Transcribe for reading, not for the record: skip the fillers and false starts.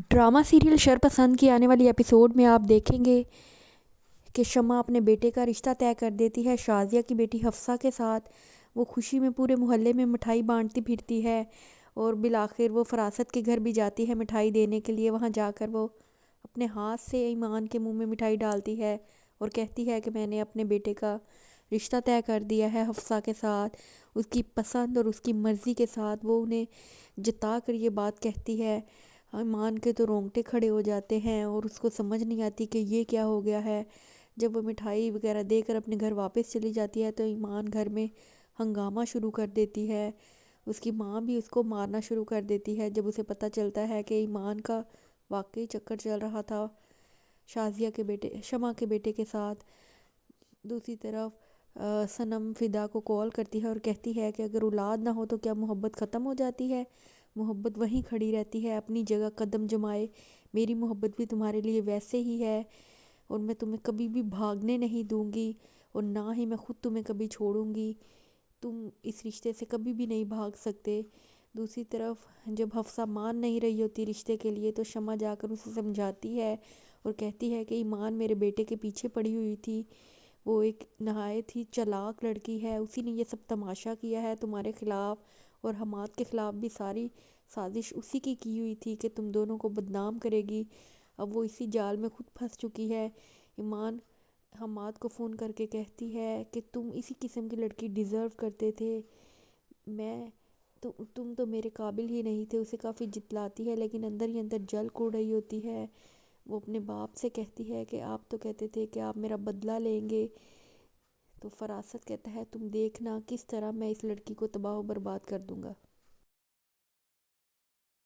Drama serial शरपसंद की आने वाली एपिसोड में आप देखेंगे कि शमा अपने बेटे का रिश्ता तय कर देती है शाज़िया की बेटी हफ्सा के साथ। वो खुशी में पूरे मोहल्ले में मिठाई बांटती फिरती है और बिलाखिर वो फरासत के घर भी जाती है मिठाई देने के लिए। वहाँ जाकर वो अपने हाथ से ईमान के मुंह में मिठाई डालती है और कहती है कि मैंने अपने बेटे का रिश्ता तय कर दिया है हफ्सा के साथ। उसकी पसंद और उसकी मर्ज़ी के साथ वो उन्हें जता कर ये बात कहती है। ईमान के तो रोंगटे खड़े हो जाते हैं और उसको समझ नहीं आती कि ये क्या हो गया है। जब वो मिठाई वगैरह देकर अपने घर वापस चली जाती है तो ईमान घर में हंगामा शुरू कर देती है। उसकी माँ भी उसको मारना शुरू कर देती है जब उसे पता चलता है कि ईमान का वाकई चक्कर चल रहा था शाज़िया के बेटे शमा के बेटे के साथ। दूसरी तरफ सनम फ़िदा को कॉल करती है और कहती है कि अगर औलाद ना हो तो क्या मोहब्बत ख़त्म हो जाती है। मोहब्बत वहीं खड़ी रहती है अपनी जगह कदम जमाए। मेरी मोहब्बत भी तुम्हारे लिए वैसे ही है और मैं तुम्हें कभी भी भागने नहीं दूंगी और ना ही मैं खुद तुम्हें कभी छोड़ूंगी। तुम इस रिश्ते से कभी भी नहीं भाग सकते। दूसरी तरफ जब हफ्सा मान नहीं रही होती रिश्ते के लिए तो शमा जाकर उसे समझाती है और कहती है कि ईमान मेरे बेटे के पीछे पड़ी हुई थी। वो एक नहायत ही चालाक लड़की है, उसी ने ये सब तमाशा किया है तुम्हारे ख़िलाफ़ और हमाद के ख़िलाफ़ भी सारी साजिश उसी की हुई थी कि तुम दोनों को बदनाम करेगी। अब वो इसी जाल में खुद फंस चुकी है। ईमान हमाद को फ़ोन करके कहती है कि तुम इसी किस्म की लड़की डिज़र्व करते थे। मैं तुम तो मेरे काबिल ही नहीं थे। उसे काफ़ी जितलाती है लेकिन अंदर ही अंदर जल कुड़ रही होती है। वो अपने बाप से कहती है कि आप तो कहते थे कि आप मेरा बदला लेंगे। तो फरासत कहता है तुम देखना किस तरह मैं इस लड़की को तबाह व बर्बाद कर दूंगा।